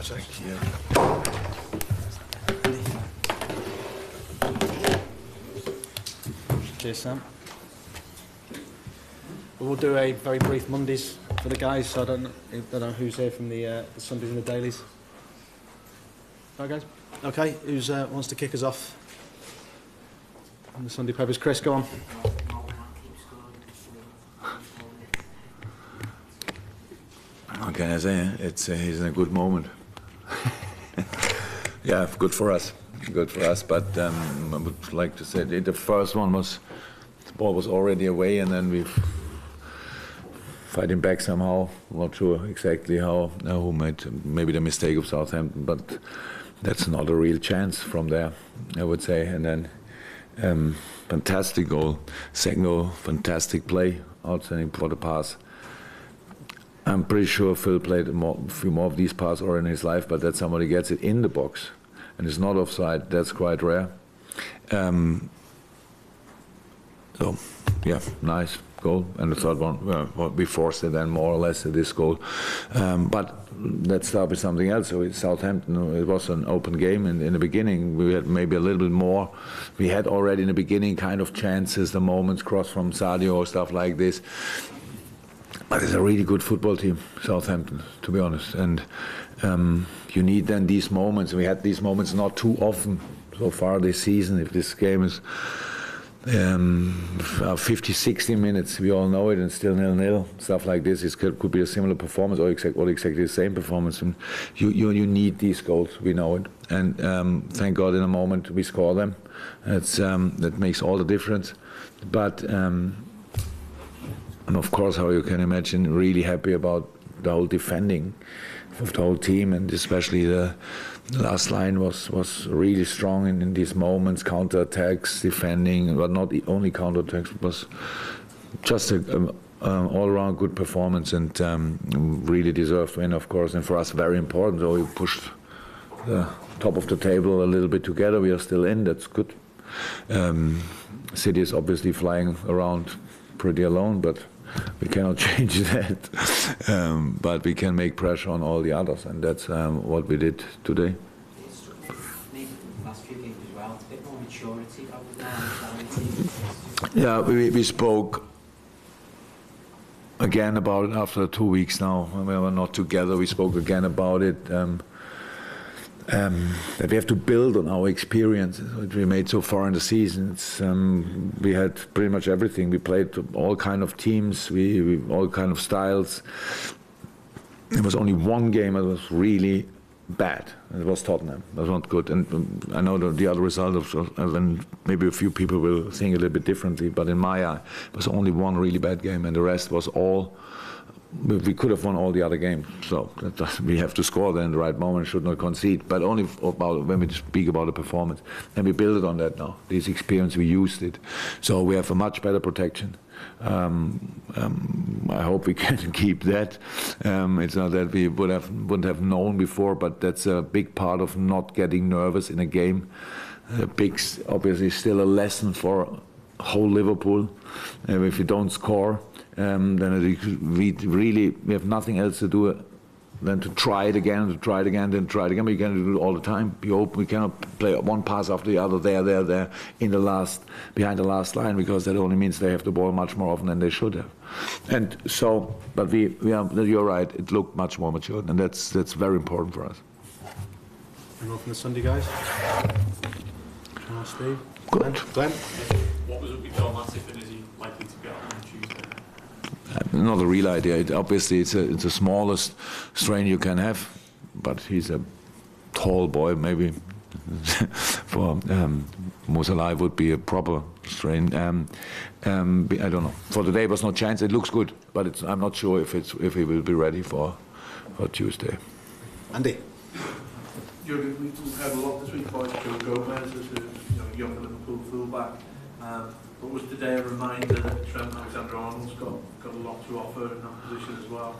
Thank you. Cheers, Sam. We'll do a very brief Mondays for the guys, so I don't know who's here from the Sundays and the dailies. All right, guys? Okay, who wants to kick us off on the Sunday papers? Chris, go on. What can I say? He's in a good moment. Yeah, good for us. Good for us, but I would like to say the first one was, the ball was already away, and then we've fighting back somehow. Not sure exactly how, who made maybe the mistake of Southampton, but that's not a real chance from there, I would say. And then fantastic goal, second goal, fantastic play, outstanding for the pass. I'm pretty sure Phil played a few more of these passes already in his life, but that somebody gets it in the box and it's not offside, that's quite rare. So, yeah, nice goal. And the third one, well, we forced it then more or less at this goal. But let's start with something else. So it's Southampton, it was an open game in the beginning. We had maybe a little bit more. We had already in the beginning kind of chances, the moments, cross from Sadio, stuff like this. But it's a really good football team, Southampton, to be honest. And you need then these moments. We had these moments not too often so far this season. If this game is 50, 60 minutes, we all know it, and still 0-0, stuff like this. It could be a similar performance or exactly the same performance. And you need these goals, we know it. And thank God in a moment we score them. That makes all the difference. But and of course, how you can imagine, really happy about the whole defending of the whole team, and especially the last line was really strong in these moments, counter-attacks, defending, but not only counter-attacks, it was just an all-around good performance, and really deserved win, of course, and for us very important. So we pushed the top of the table a little bit together. We are still in, that's good. City is obviously flying around pretty alone, but we cannot change that. But we can make pressure on all the others, and that's what we did today. Yeah, we spoke again about it after 2 weeks now. When we were not together, we spoke again about it. That we have to build on our experience that we made so far in the season. We had pretty much everything. We played all kind of teams, we all kind of styles. There was only one game that was really bad. It was Tottenham. That was not good. And I know the other result and maybe a few people will think a little bit differently, but in my eye, it was only one really bad game, and the rest was all. We could have won all the other games, so we have to score then in the right moment, should not concede, but only about when we speak about the performance. And we build it on that now. This experience, we used it. So we have a much better protection. I hope we can keep that. It's not that we wouldn't have known before, but that's a big part of not getting nervous in a game. Obviously still a lesson for whole Liverpool. If you don't score, then we have nothing else to do than to try it again, then try it again. But you cannot do it all the time. We cannot play one pass after the other, there, behind the last line, because that only means they have the ball much more often than they should have. And so, but you're right. It looked much more mature, and that's very important for us. Anyone from the Sunday guys? Steve. Good. Glenn. What was it with Matip, and is he likely to get on Tuesday? Not a real idea. Obviously, it's the smallest strain you can have, but he's a tall boy. Maybe for Salah would be a proper strain. I don't know. For today, there was no chance. It looks good, but I'm not sure if he will be ready for Tuesday. Andy. Jurgen, we've had a lot this week about Joe Gomez as a young Liverpool fullback. But was today a reminder that Trent Alexander-Arnold's got a lot to offer in that position as well?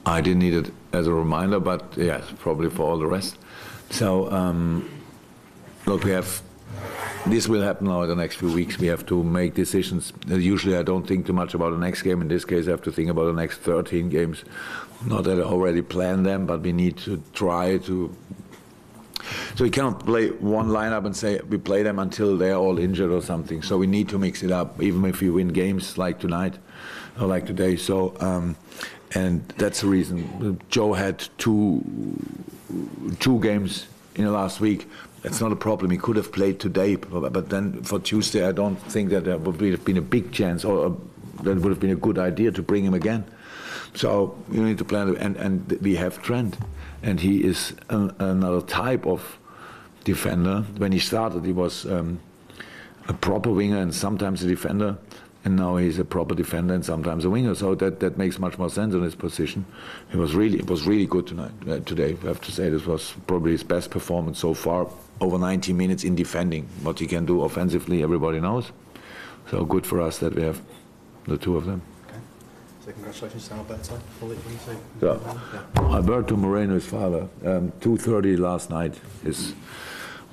I didn't need it as a reminder, but yes, probably for all the rest. So, look, we have this will happen now in the next few weeks. We have to make decisions. Usually I don't think too much about the next game. In this case, I have to think about the next 13 games. Not that I already planned them, but we need to try to. So we cannot play one lineup and say we play them until they're all injured or something. So we need to mix it up, even if we win games like tonight or like today. So, and that's the reason. Joe had two games in the last week. That's not a problem. He could have played today, but then for Tuesday, I don't think that there would have been a big chance, or that would have been a good idea to bring him again. So you need to plan, and we have Trent, and he is another type of defender. When he started, he was a proper winger and sometimes a defender, and now he's a proper defender and sometimes a winger. So that makes much more sense in his position. It was really good tonight. Today, I have to say, this was probably his best performance so far. Over 90 minutes in defending. What he can do offensively, everybody knows. So good for us that we have the two of them. Okay. So congratulations to Alberto. So, Alberto Moreno, his father, 2:30 last night. His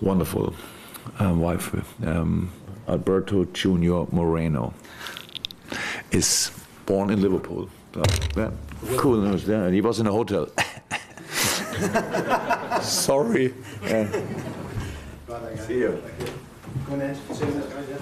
wonderful wife, Alberto Junior Moreno, is born in Liverpool. So, yeah, cool news there. And he was in a hotel. Sorry. See you. Go on, Ed. See you guys, yeah.